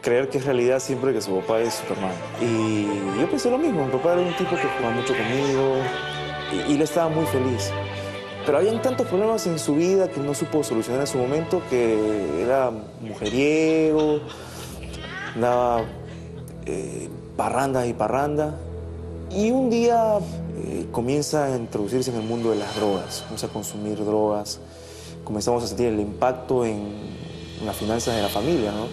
creer que es realidad siempre que su papá es Superman. Y yo pensé lo mismo, mi papá era un tipo que jugaba mucho conmigo y él estaba muy feliz. Pero habían tantos problemas en su vida que no supo solucionar en su momento, que era mujeriego, daba parranda y parranda. Y un día comienza a introducirse en el mundo de las drogas, comienza a consumir drogas, comenzamos a sentir el impacto en las finanzas de la familia, ¿no?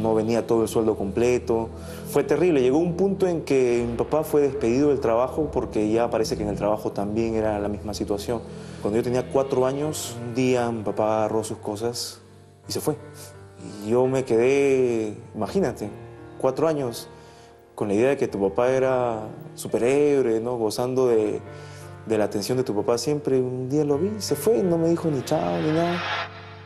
No venía todo el sueldo completo. Fue terrible. Llegó un punto en que mi papá fue despedido del trabajo porque ya parece que en el trabajo también era la misma situación. Cuando yo tenía 4 años, un día mi papá agarró sus cosas y se fue. Y yo me quedé, imagínate, 4 años con la idea de que tu papá era superhéroe, ¿no? Gozando de la atención de tu papá siempre. Un día lo vi, se fue, no me dijo ni chao ni nada.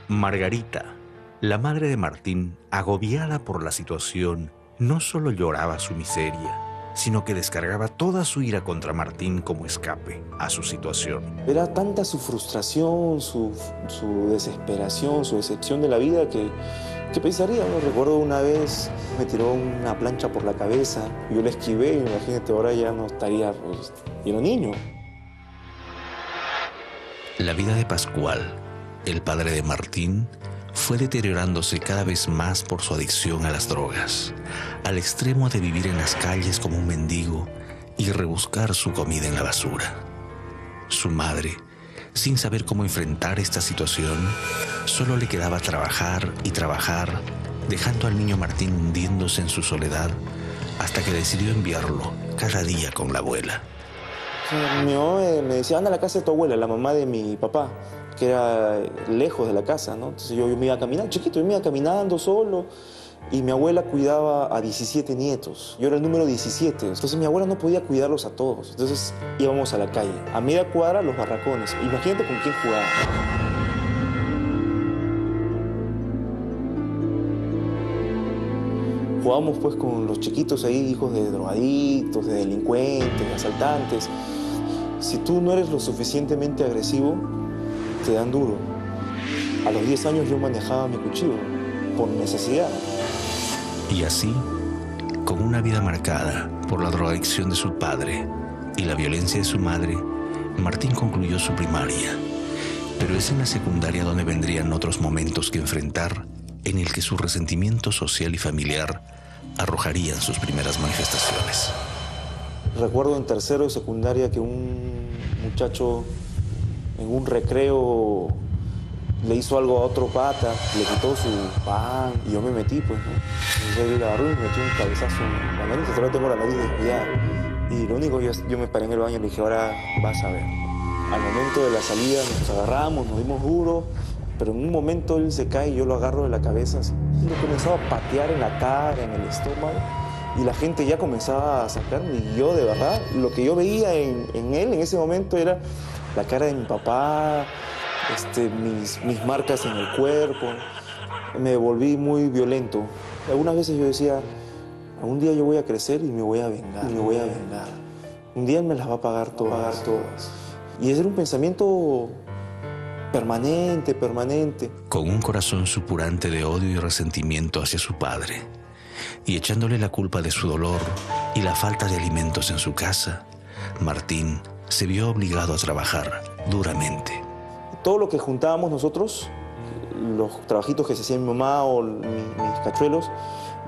Margarita, la madre de Martín, agobiada por la situación, no solo lloraba su miseria, sino que descargaba toda su ira contra Martín como escape a su situación. Era tanta su frustración, su desesperación, su decepción de la vida que pensaría, ¿no? Recuerdo una vez me tiró una plancha por la cabeza, yo la esquivé y imagínate, ahora ya no estaría, pues, y era un niño. La vida de Pascual, el padre de Martín, fue deteriorándose cada vez más por su adicción a las drogas, al extremo de vivir en las calles como un mendigo y rebuscar su comida en la basura. Su madre, sin saber cómo enfrentar esta situación, solo le quedaba trabajar y trabajar, dejando al niño Martín hundiéndose en su soledad hasta que decidió enviarlo cada día con la abuela. Mi mamá me decía, anda a la casa de tu abuela, la mamá de mi papá, que era lejos de la casa, ¿no? Entonces yo me iba caminando, chiquito, yo me iba caminando solo y mi abuela cuidaba a 17 nietos. Yo era el número 17, entonces mi abuela no podía cuidarlos a todos. Entonces íbamos a la calle, a media cuadra los barracones. Imagínate con quién jugaba. Jugábamos pues con los chiquitos ahí, hijos de drogadictos, de delincuentes, de asaltantes. Si tú no eres lo suficientemente agresivo, te dan duro. A los 10 años yo manejaba mi cuchillo, por necesidad. Y así, con una vida marcada por la drogadicción de su padre y la violencia de su madre, Martín concluyó su primaria. Pero es en la secundaria donde vendrían otros momentos que enfrentar, en el que su resentimiento social y familiar arrojarían sus primeras manifestaciones. Recuerdo en tercero de secundaria que un muchacho en un recreo le hizo algo a otro pata, le quitó su pan y yo me metí, pues, ¿no? Entonces él agarró y me metió un cabezazo en la nariz, todavía tengo la nariz desviada. Y lo único, yo me paré en el baño y le dije, ahora vas a ver. Al momento de la salida nos agarramos, nos dimos duro, pero en un momento él se cae y yo lo agarro de la cabeza así. Y lo comenzaba a patear en la cara, en el estómago. Y la gente ya comenzaba a sacarme. Y yo, de verdad, lo que yo veía en él en ese momento era la cara de mi papá, mis marcas en el cuerpo. Me volví muy violento. Algunas veces yo decía, algún día yo voy a crecer y me voy a vengar, y me voy a vengar. Un día él me las va a pagar todas. Y ese era un pensamiento permanente. Con un corazón supurante de odio y resentimiento hacia su padre, y echándole la culpa de su dolor y la falta de alimentos en su casa, Martín se vio obligado a trabajar duramente. Todo lo que juntábamos nosotros, los trabajitos que se hacía mi mamá o mis cachuelos,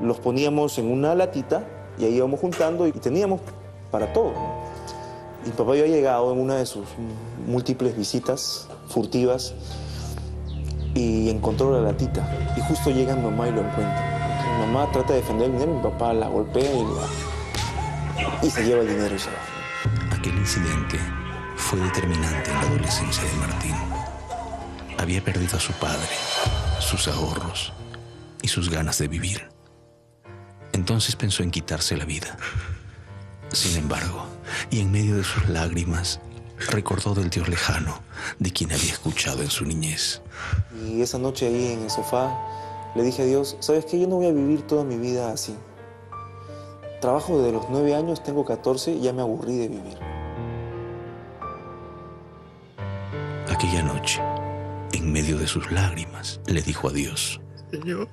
los poníamos en una latita y ahí íbamos juntando y teníamos para todo, ¿no? Y papá había llegado en una de sus múltiples visitas furtivas y encontró la latita. Y justo llega mi mamá y lo encuentra. Mi mamá trata de defender el dinero, mi papá la golpea y se lleva el dinero y se va. Aquel incidente fue determinante en la adolescencia de Martín. Había perdido a su padre, sus ahorros y sus ganas de vivir. Entonces pensó en quitarse la vida. Sin embargo, y en medio de sus lágrimas, recordó del Dios lejano de quien había escuchado en su niñez. Y esa noche ahí en el sofá le dije a Dios, ¿sabes qué? Yo no voy a vivir toda mi vida así. Trabajo desde los 9 años, tengo 14 y ya me aburrí de vivir. Aquella noche, en medio de sus lágrimas, le dijo a Dios: Señor,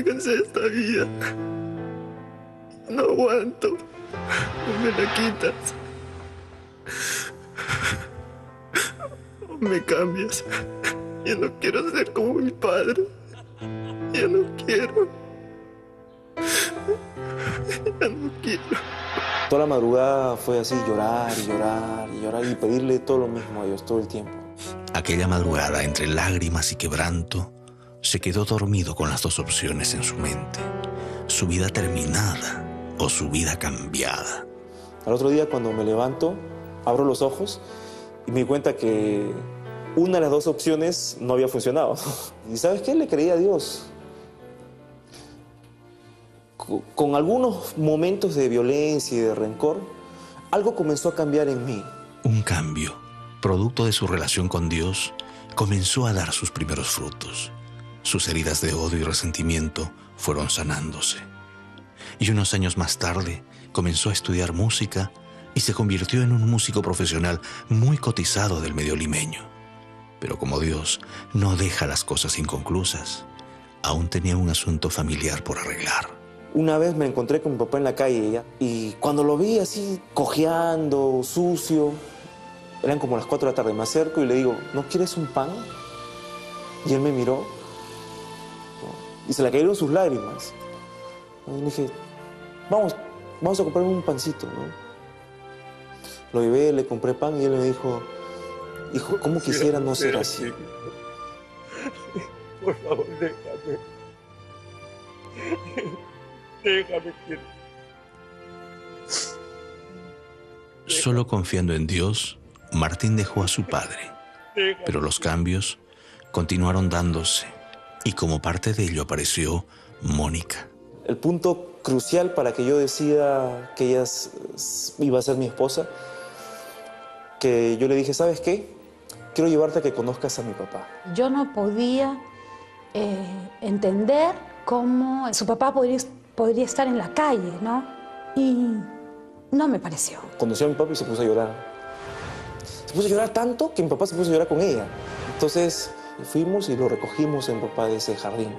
me cansé de esta vida. No aguanto. O me la quitas. O me cambias. Yo no quiero ser como mi padre. Yo no quiero. Ya no quiero. Toda la madrugada fue así, llorar y llorar y llorar y pedirle todo lo mismo a Dios todo el tiempo. Aquella madrugada, entre lágrimas y quebranto, se quedó dormido con las dos opciones en su mente: su vida terminada o su vida cambiada. Al otro día, cuando me levanto, abro los ojos y me di cuenta que una de las dos opciones no había funcionado. ¿Y sabes qué? Le creí a Dios. Con algunos momentos de violencia y de rencor, algo comenzó a cambiar en mí. Un cambio, producto de su relación con Dios, comenzó a dar sus primeros frutos. Sus heridas de odio y resentimiento fueron sanándose. Y unos años más tarde, comenzó a estudiar música y se convirtió en un músico profesional muy cotizado del medio limeño. Pero como Dios no deja las cosas inconclusas, aún tenía un asunto familiar por arreglar. Una vez me encontré con mi papá en la calle y cuando lo vi así cojeando, sucio, eran como las 4 de la tarde, me acerco y le digo, ¿no quieres un pan? Y él me miró y se le cayeron sus lágrimas. Y le dije, vamos a comprar un pancito, ¿no? Lo llevé, le compré pan y él me dijo, hijo, ¿cómo quisiera no ser así? Por favor, déjame. Déjame, quiero. Solo confiando en Dios, Martín dejó a su padre. Pero los cambios continuaron dándose y como parte de ello apareció Mónica. El punto crucial para que yo decida que ella iba a ser mi esposa, que yo le dije, ¿sabes qué? Quiero llevarte a que conozcas a mi papá. Yo no podía entender cómo su papá podría estar en la calle, ¿no? Y no me pareció. Conocí a mi papá y se puso a llorar. Se puso a llorar tanto que mi papá se puso a llorar con ella. Entonces fuimos y lo recogimos en mi papá de ese jardín.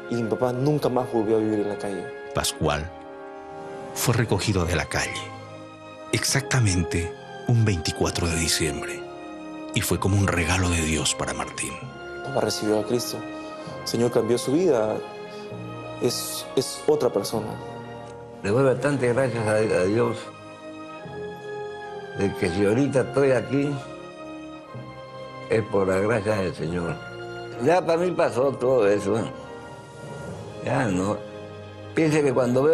Y mi papá nunca más volvió a vivir en la calle. Pascual fue recogido de la calle exactamente un 24 de diciembre y fue como un regalo de Dios para Martín. Papá recibió a Cristo. El Señor cambió su vida. Es otra persona. Le doy bastantes gracias a Dios de que si ahorita estoy aquí es por la gracia del Señor. Ya para mí pasó todo eso. Ya no. Piense que cuando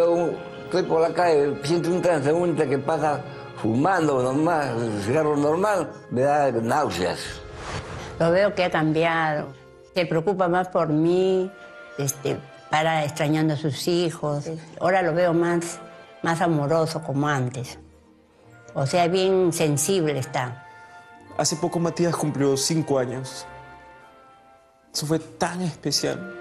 estoy por la calle, siento un transeúnte que pasa fumando normal, cigarro normal, me da náuseas. Lo veo que ha cambiado. Se preocupa más por mí, para extrañando a sus hijos. Ahora lo veo más amoroso como antes. O sea, bien sensible está. Hace poco Matías cumplió 5 años. Eso fue tan especial.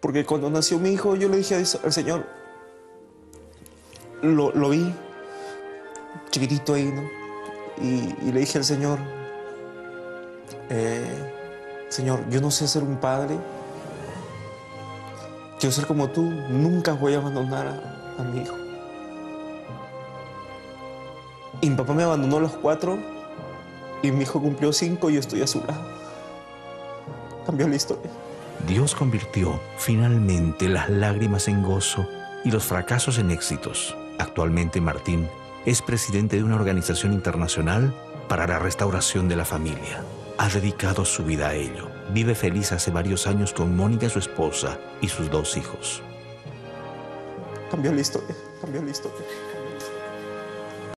Porque cuando nació mi hijo, yo le dije al Señor, lo vi, chiquitito ahí, ¿no? Y le dije al Señor, Señor, yo no sé ser un padre, quiero ser como tú, nunca voy a abandonar a mi hijo. Y mi papá me abandonó a los 4 y mi hijo cumplió 5 y yo estoy a su lado. Cambió la historia. Dios convirtió finalmente las lágrimas en gozo y los fracasos en éxitos. Actualmente Martín es presidente de una organización internacional para la restauración de la familia. Ha dedicado su vida a ello. Vive feliz hace varios años con Mónica, su esposa, y sus 2 hijos. Cambió la historia, cambió la historia.